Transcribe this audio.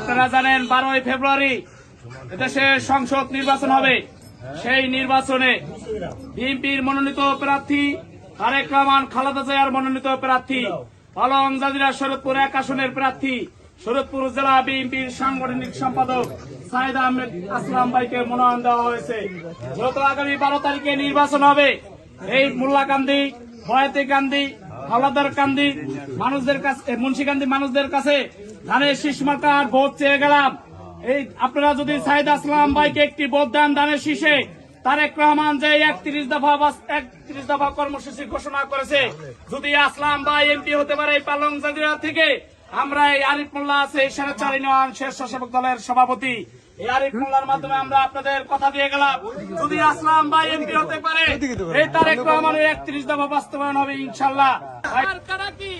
আপনারা জানেন 12ই ফেব্রুয়ারি এদেশে সংসদ নির্বাচন হবে। সেই নির্বাচনে বিএনপির মনোনীত প্রার্থী তারেক রহমান, খালেদা জিয়ার মনোনীত প্রার্থী, পালং জাজিরা শরৎপুর 1 আসনের প্রার্থী, শরৎপুর জেলা বিএনপির সাংগঠনিক সম্পাদক সাইদ আহমেদ আসলাম ভাইকে মনোনয়ন দেওয়া হয়েছে। যেহেতু আগামী 12 তারিখে নির্বাচন হবে, এই মোল্লাকান্দি, বয়াতি কান্দি, হাওলাদার কান্দি মানুষদের কাছে, মুন্সিকান্দি মানুষদের কাছে ধানের শীষ মার্কার ভোট চেয়ে গেলাম। এই আপনারা যদি সাইদ আসলাম ভাইকে একটি ভোট দেন ধানের শীষে, তারেক রহমান যে 31 দফা কর্মসূচি ঘোষণা করেছে, যদি আসলাম ভাই এমপি হতে পারে পালং জাজিরা থেকে, আমরা এই আরিফ মোল্লা আছে সাড়ে ইউনিয়ন স্বেচ্ছাসেবক দলের সভাপতি, এই আরিফ মোল্লার মাধ্যমে আমরা আপনাদের কথা দিয়ে গেলাম, যদি আসলাম ভাই এমপি হতে পারে এই তারেক রহমানের 31 দফা বাস্তবায়ন হবে ইনশাল্লাহ। মার্কাটা কি?